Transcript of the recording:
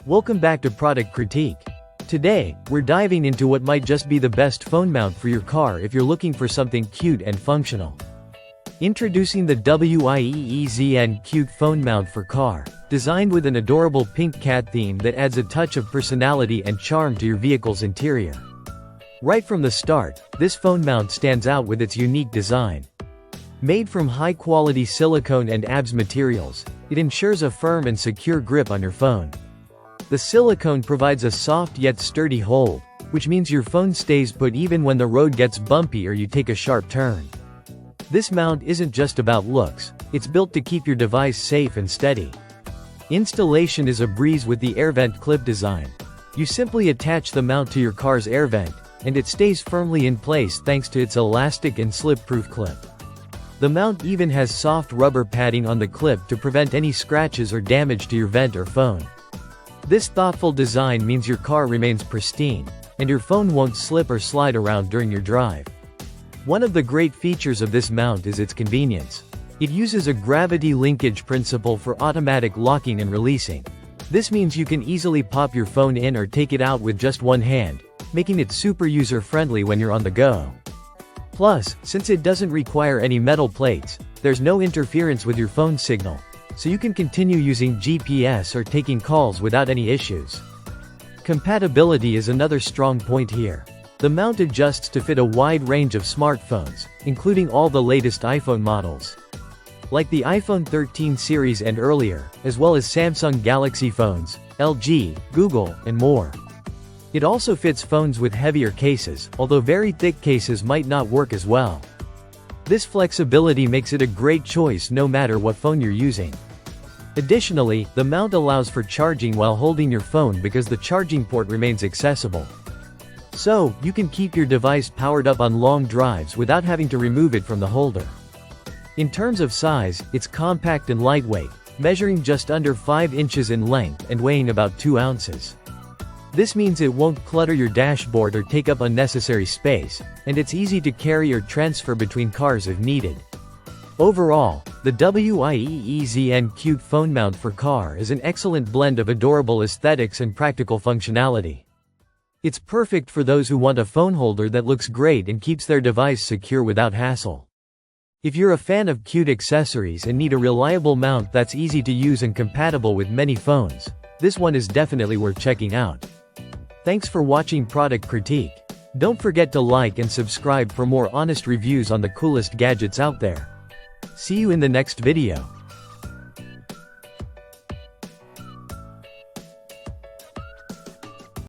Welcome back to Product Critique. Today, we're diving into what might just be the best phone mount for your car if you're looking for something cute and functional. Introducing the WIEEZN Cute Phone Mount for Car, designed with an adorable pink cat theme that adds a touch of personality and charm to your vehicle's interior. Right from the start, this phone mount stands out with its unique design. Made from high-quality silicone and ABS materials, it ensures a firm and secure grip on your phone. The silicone provides a soft yet sturdy hold, which means your phone stays put even when the road gets bumpy or you take a sharp turn. This mount isn't just about looks, it's built to keep your device safe and steady. Installation is a breeze with the air vent clip design. You simply attach the mount to your car's air vent, and it stays firmly in place thanks to its elastic and slip-proof clip. The mount even has soft rubber padding on the clip to prevent any scratches or damage to your vent or phone. This thoughtful design means your car remains pristine, and your phone won't slip or slide around during your drive. One of the great features of this mount is its convenience. It uses a gravity linkage principle for automatic locking and releasing. This means you can easily pop your phone in or take it out with just one hand, making it super user-friendly when you're on the go. Plus, since it doesn't require any metal plates, there's no interference with your phone signal, so you can continue using GPS or taking calls without any issues. Compatibility is another strong point here. The mount adjusts to fit a wide range of smartphones, including all the latest iPhone models. Like the iPhone 13 series and earlier, as well as Samsung Galaxy phones, LG, Google, and more. It also fits phones with heavier cases, although very thick cases might not work as well. This flexibility makes it a great choice no matter what phone you're using. Additionally, the mount allows for charging while holding your phone because the charging port remains accessible. So, you can keep your device powered up on long drives without having to remove it from the holder. In terms of size, it's compact and lightweight, measuring just under 5 inches in length and weighing about 2 ounces. This means it won't clutter your dashboard or take up unnecessary space, and it's easy to carry or transfer between cars if needed. Overall, the WIEEZN Cute Phone Mount for Car is an excellent blend of adorable aesthetics and practical functionality. It's perfect for those who want a phone holder that looks great and keeps their device secure without hassle. If you're a fan of cute accessories and need a reliable mount that's easy to use and compatible with many phones, this one is definitely worth checking out. Thanks for watching Product Critique. Don't forget to like and subscribe for more honest reviews on the coolest gadgets out there. See you in the next video.